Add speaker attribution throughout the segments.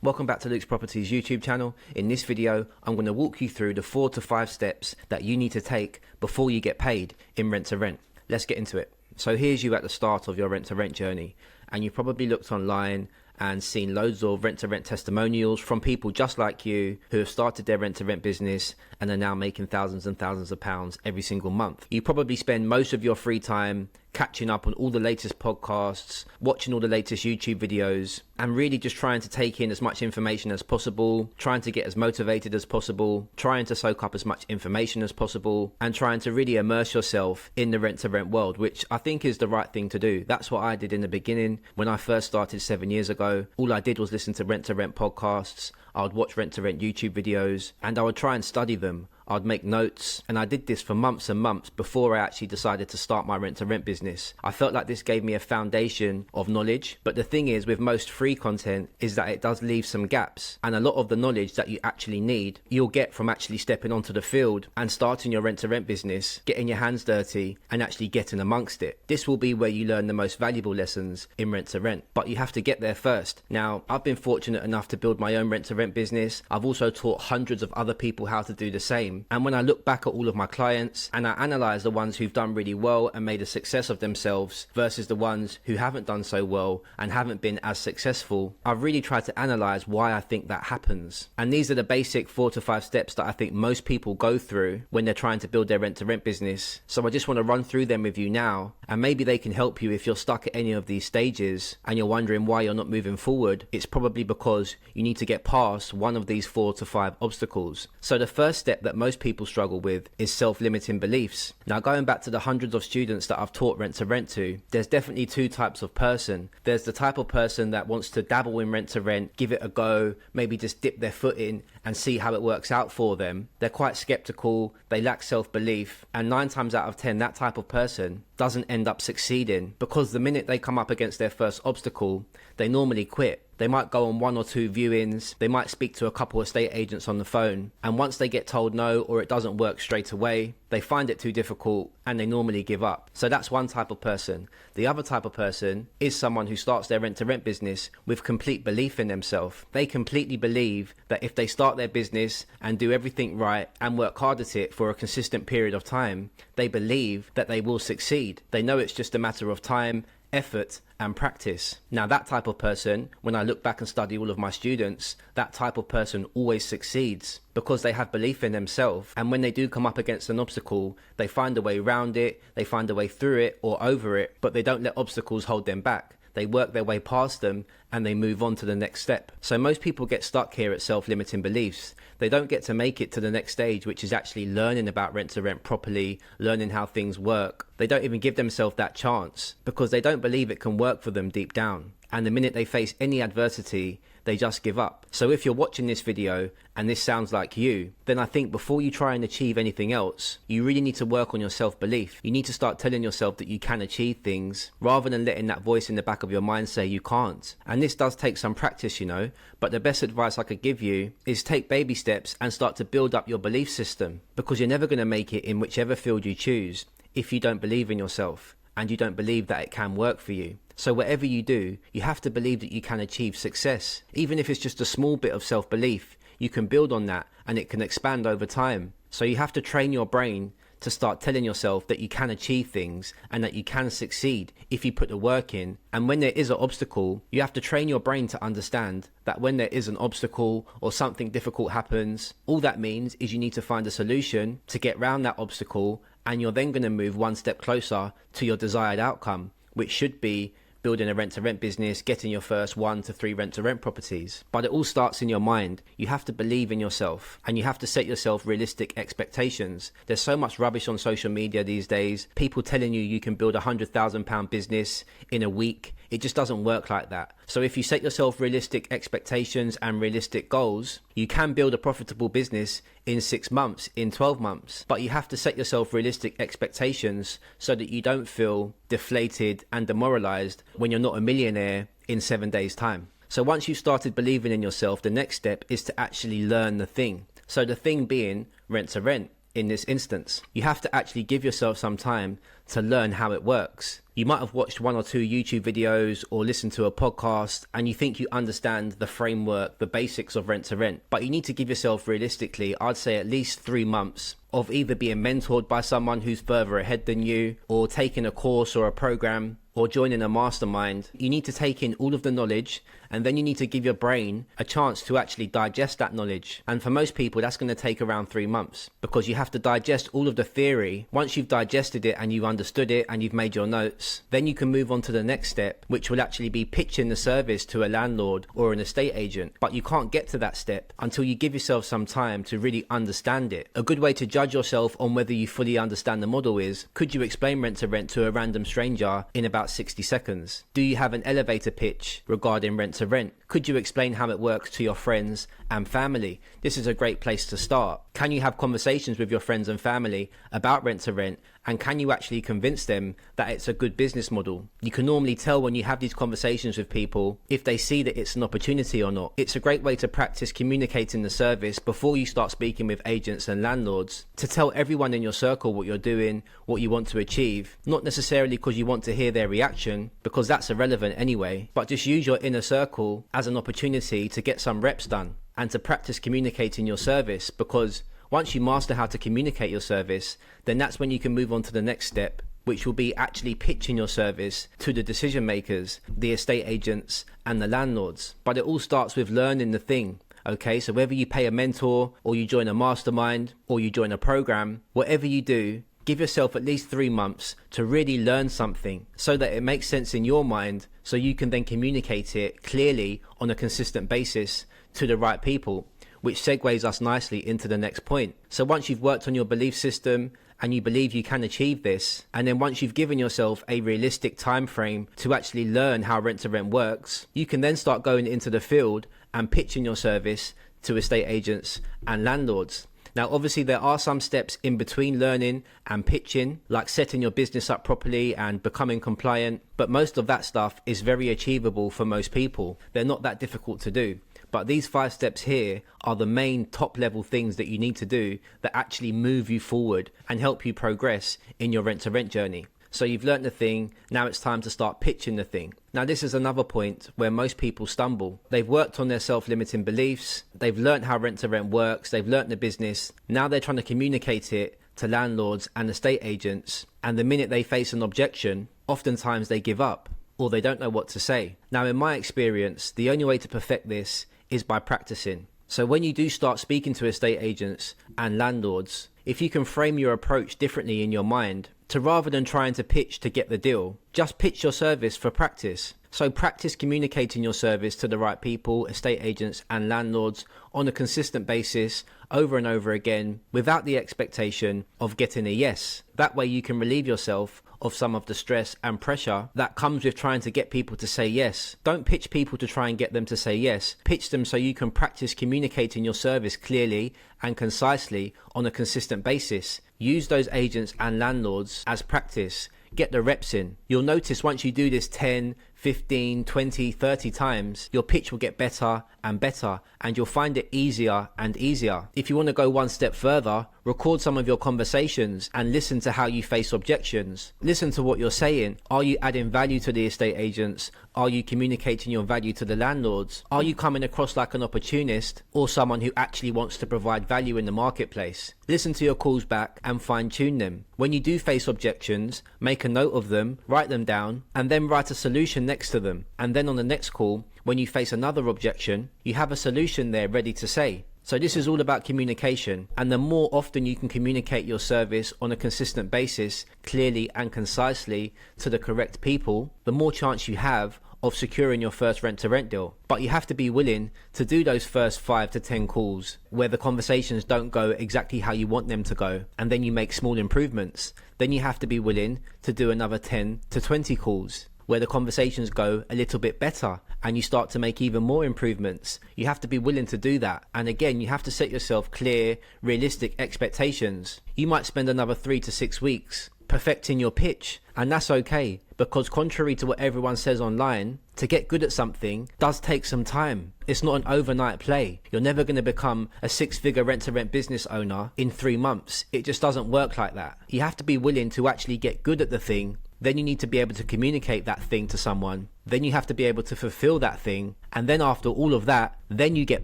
Speaker 1: Welcome back to Luke's Properties YouTube channel. In this video, I'm going to walk you through the 4 to 5 steps that you need to take before you get paid in rent to rent. Let's get into it. So here's you at the start of your rent to rent journey, and you probably looked online and seen loads of rent to rent testimonials from people just like you who have started their rent to rent business and are now making thousands and thousands of pounds every single month. You probably spend most of your free time catching up on all the latest podcasts, watching all the latest YouTube videos, and really just trying to take in as much information as possible, trying to get as motivated as possible, trying to soak up as much information as possible, and trying to really immerse yourself in the rent to rent world, which I think is the right thing to do. That's what I did in the beginning. When I first started 7 years ago, all I did was listen to rent podcasts. I would watch rent to rent YouTube videos, and I would try and study them. I'd make notes, and I did this for months and months before I actually decided to start my rent to rent business. I felt like this gave me a foundation of knowledge, but the thing is with most free content is that it does leave some gaps, and a lot of the knowledge that you actually need you'll get from actually stepping onto the field and starting your rent to rent business, getting your hands dirty and actually getting amongst it. This will be where you learn the most valuable lessons in rent to rent, but you have to get there first. Now, I've been fortunate enough to build my own rent to rent business. I've also taught hundreds of other people how to do the same. And when I look back at all of my clients and I analyze the ones who've done really well and made a success of themselves versus the ones who haven't done so well and haven't been as successful, I've really tried to analyze why I think that happens. And these are the basic 4 to 5 steps that I think most people go through when they're trying to build their rent to rent business. So I just want to run through them with you now, and maybe they can help you if you're stuck at any of these stages and you're wondering why you're not moving forward. It's probably because you need to get past one of these 4 to 5 obstacles. So the first step that most people struggle with is self-limiting beliefs. Now, going back to the hundreds of students that I've taught rent to rent to, there's definitely two types of person. There's the type of person that wants to dabble in rent to rent, give it a go, maybe just dip their foot in and see how it works out for them. They're quite skeptical, they lack self-belief, and 9 times out of 10 that type of person doesn't end up succeeding, because the minute they come up against their first obstacle, they normally quit. They might go on 1 or 2 viewings, they might speak to a couple of estate agents on the phone, and once they get told no or it doesn't work straight away, they find it too difficult and they normally give up. So that's one type of person. The other type of person is someone who starts their rent to rent business with complete belief in themselves. They completely believe that if they start their business and do everything right and work hard at it for a consistent period of time, they believe that they will succeed. They know it's just a matter of time, effort and practice. Now, that type of person, when I look back and study all of my students, that type of person always succeeds because they have belief in themselves, and when they do come up against an obstacle, they find a way around it, they find a way through it or over it, but they don't let obstacles hold them back. They work their way past them and they move on to the next step. So most people get stuck here at self-limiting beliefs. They don't get to make it to the next stage, which is actually learning about rent to rent properly, learning how things work. They don't even give themselves that chance because they don't believe it can work for them deep down. And the minute they face any adversity, they just give up. So if you're watching this video and this sounds like you, then I think before you try and achieve anything else, you really need to work on your self-belief. You need to start telling yourself that you can achieve things rather than letting that voice in the back of your mind say you can't. And this does take some practice, you know, but the best advice I could give you is take baby steps and start to build up your belief system, because you're never going to make it in whichever field you choose if you don't believe in yourself and you don't believe that it can work for you. So whatever you do, you have to believe that you can achieve success. Even if it's just a small bit of self-belief, you can build on that and it can expand over time. So you have to train your brain to start telling yourself that you can achieve things and that you can succeed if you put the work in. And when there is an obstacle, you have to train your brain to understand that when there is an obstacle or something difficult happens, all that means is you need to find a solution to get around that obstacle, and you're then going to move one step closer to your desired outcome, which should be building a rent to rent business, getting your first 1 to 3 rent to rent properties. But it all starts in your mind. You have to believe in yourself and you have to set yourself realistic expectations. There's so much rubbish on social media these days. People telling you can build £100,000 business in a week. It just doesn't work like that. So if you set yourself realistic expectations and realistic goals, you can build a profitable business in 6 months, in 12 months. But you have to set yourself realistic expectations so that you don't feel deflated and demoralized when you're not a millionaire in 7 days' time. So once you've started believing in yourself, the next step is to actually learn the thing. So the thing being rent to rent. In this instance, you have to actually give yourself some time to learn how it works. You might have watched 1 or 2 YouTube videos or listened to a podcast and you think you understand the framework, the basics of rent to rent, but you need to give yourself realistically, I'd say at least 3 months of either being mentored by someone who's further ahead than you, or taking a course or a program, or joining a mastermind. You need to take in all of the knowledge, and then you need to give your brain a chance to actually digest that knowledge. And for most people, that's going to take around 3 months, because you have to digest all of the theory. Once you've digested it and you've understood it and you've made your notes, then you can move on to the next step, which will actually be pitching the service to a landlord or an estate agent. But you can't get to that step until you give yourself some time to really understand it. A good way to judge yourself on whether you fully understand the model is, could you explain rent to rent to a random stranger in about 60 seconds? Do you have an elevator pitch regarding rent to rent? Could you explain how it works to your friends and family? This is a great place to start. Can you have conversations with your friends and family about rent to rent? And can you actually convince them that it's a good business model? You can normally tell when you have these conversations with people if they see that it's an opportunity or not. It's a great way to practice communicating the service before you start speaking with agents and landlords, to tell everyone in your circle what you're doing, what you want to achieve, not necessarily because you want to hear their reaction, because that's irrelevant anyway, but just use your inner circle as an opportunity to get some reps done and to practice communicating your service, because once you master how to communicate your service, then that's when you can move on to the next step, which will be actually pitching your service to the decision makers, the estate agents and the landlords. But it all starts with learning the thing. Okay, so whether you pay a mentor or you join a mastermind or you join a program, whatever you do, give yourself at least 3 months to really learn something so that it makes sense in your mind, so you can then communicate it clearly on a consistent basis to the right people, which segues us nicely into the next point. So once you've worked on your belief system and you believe you can achieve this, and then once you've given yourself a realistic time frame to actually learn how rent to rent works, you can then start going into the field and pitching your service to estate agents and landlords. Now, obviously, there are some steps in between learning and pitching, like setting your business up properly and becoming compliant, but most of that stuff is very achievable for most people. They're not that difficult to do. But these 5 steps here are the main top level things that you need to do that actually move you forward and help you progress in your rent to rent journey. So you've learnt the thing, now it's time to start pitching the thing. Now this is another point where most people stumble. They've worked on their self-limiting beliefs, they've learnt how rent to rent works, they've learnt the business, now they're trying to communicate it to landlords and estate agents, and the minute they face an objection, oftentimes they give up or they don't know what to say. Now in my experience, the only way to perfect this is by practicing. So when you do start speaking to estate agents and landlords, if you can frame your approach differently in your mind, to rather than trying to pitch to get the deal, just pitch your service for practice. So practice communicating your service to the right people, estate agents and landlords on a consistent basis over and over again without the expectation of getting a yes. That way you can relieve yourself of some of the stress and pressure that comes with trying to get people to say yes. Don't pitch people to try and get them to say yes. Pitch them so you can practice communicating your service clearly and concisely on a consistent basis. Use those agents and landlords as practice. Get the reps in. You'll notice once you do this 10, 15, 20, 30 times, your pitch will get better and better, and you'll find it easier and easier. If you want to go one step further, record some of your conversations and listen to how you face objections. Listen to what you're saying. Are you adding value to the estate agents? Are you communicating your value to the landlords? Are you coming across like an opportunist or someone who actually wants to provide value in the marketplace? Listen to your calls back and fine-tune them. When you do face objections, make a note of them, write them down, and then write a solution next to them. And then on the next call, when you face another objection, you have a solution there ready to say. So this is all about communication, and the more often you can communicate your service on a consistent basis, clearly and concisely to the correct people, the more chance you have of securing your first rent to rent deal. But you have to be willing to do those first 5 to 10 calls where the conversations don't go exactly how you want them to go, and then you make small improvements. Then you have to be willing to do another 10 to 20 calls where the conversations go a little bit better and you start to make even more improvements. You have to be willing to do that. And again, you have to set yourself clear, realistic expectations. You might spend another 3 to 6 weeks perfecting your pitch. And that's okay, because contrary to what everyone says online, to get good at something does take some time. It's not an overnight play. You're never going to become a 6-figure rent-to-rent business owner in 3 months. It just doesn't work like that. You have to be willing to actually get good at the thing. Then you need to be able to communicate that thing to someone. Then you have to be able to fulfill that thing. And then after all of that, then you get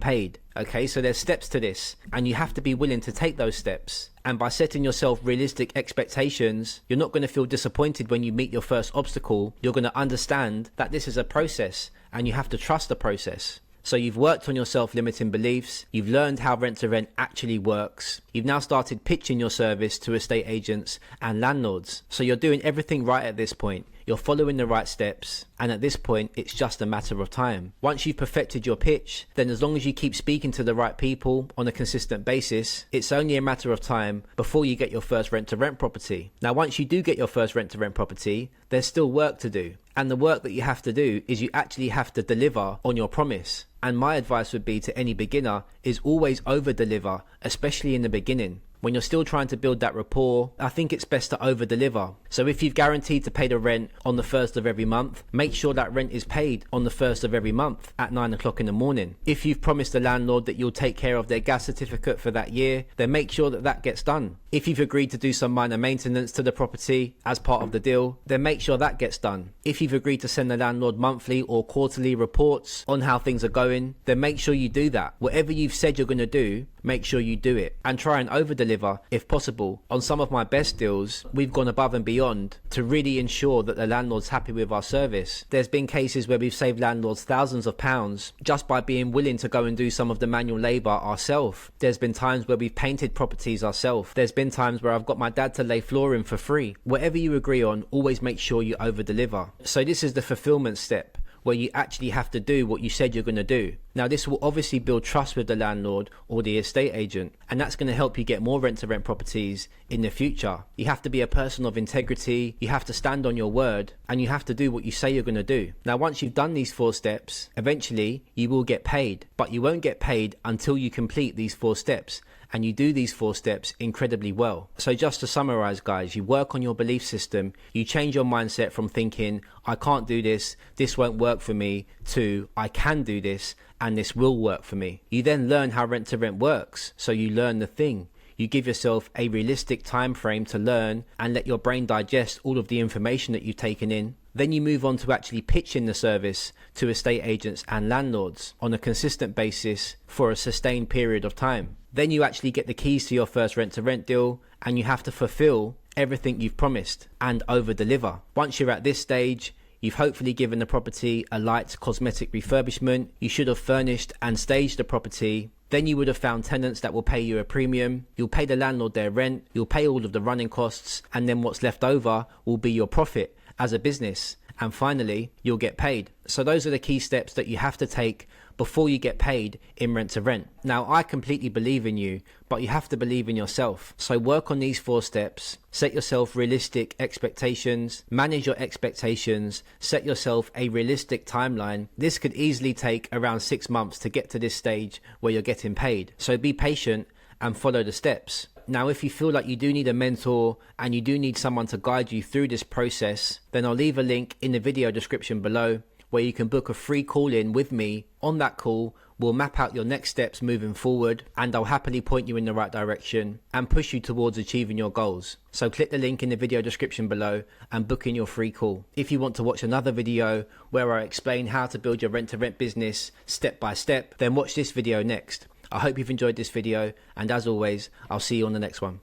Speaker 1: paid. Okay, so there's steps to this, and you have to be willing to take those steps. And by setting yourself realistic expectations, you're not going to feel disappointed when you meet your first obstacle. You're going to understand that this is a process, and you have to trust the process. So you've worked on your self-limiting beliefs, you've learned how rent-to-rent actually works, you've now started pitching your service to estate agents and landlords. So you're doing everything right at this point. You're following the right steps, and at this point, it's just a matter of time. Once you've perfected your pitch, then as long as you keep speaking to the right people on a consistent basis, it's only a matter of time before you get your first rent-to-rent property. Now, once you do get your first rent-to-rent property, there's still work to do. And the work that you have to do is you actually have to deliver on your promise. And my advice would be to any beginner is always over-deliver, especially in the beginning. When you're still trying to build that rapport, I think it's best to over-deliver. So if you've guaranteed to pay the rent on the 1st of every month, make sure that rent is paid on the 1st of every month at 9 o'clock in the morning. If you've promised the landlord that you'll take care of their gas certificate for that year, then make sure that that gets done. If you've agreed to do some minor maintenance to the property as part of the deal, then make sure that gets done. If you've agreed to send the landlord monthly or quarterly reports on how things are going, then make sure you do that. Whatever you've said you're going to do, make sure you do it. And try and over-deliver if possible. On some of my best deals, we've gone above and beyond to really ensure that the landlord's happy with our service. There's been cases where we've saved landlords thousands of pounds just by being willing to go and do some of the manual labour ourselves. There's been times where we've painted properties ourselves. There's been times where I've got my dad to lay flooring for free. Whatever you agree on, always make sure you over-deliver. So this is the fulfillment step, where you actually have to do what you said you're going to do. Now, this will obviously build trust with the landlord or the estate agent, and that's going to help you get more rent-to-rent properties in the future. You have to be a person of integrity, you have to stand on your word, and you have to do what you say you're going to do. Now, once you've done these 4 steps, eventually you will get paid, but you won't get paid until you complete these 4 steps. And you do these 4 steps incredibly well. So just to summarize, guys, you work on your belief system, you change your mindset from thinking, I can't do this won't work for me, to I can do this and this will work for me. You then learn how rent-to-rent works, so you learn the thing. You give yourself a realistic time frame to learn and let your brain digest all of the information that you've taken in. Then you move on to actually pitching the service to estate agents and landlords on a consistent basis for a sustained period of time. Then you actually get the keys to your first rent-to-rent deal, and you have to fulfill everything you've promised and over-deliver. Once you're at this stage, you've hopefully given the property a light cosmetic refurbishment. You should have furnished and staged the property. Then you would have found tenants that will pay you a premium. You'll pay the landlord their rent. You'll pay all of the running costs. And then what's left over will be your profit as a business. And finally, you'll get paid. So those are the key steps that you have to take before you get paid in rent-to-rent. Now, I completely believe in you, but you have to believe in yourself. So work on these 4 steps. Set yourself realistic expectations. Manage your expectations. Set yourself a realistic timeline. This could easily take around 6 months to get to this stage where you're getting paid. So be patient and follow the steps. Now, if you feel like you do need a mentor and you do need someone to guide you through this process, then I'll leave a link in the video description below where you can book a free call in with me. On that call, we'll map out your next steps moving forward, and I'll happily point you in the right direction and push you towards achieving your goals. So click the link in the video description below and book in your free call. If you want to watch another video where I explain how to build your rent-to-rent business step by step, then watch this video next. I hope you've enjoyed this video, and as always, I'll see you on the next one.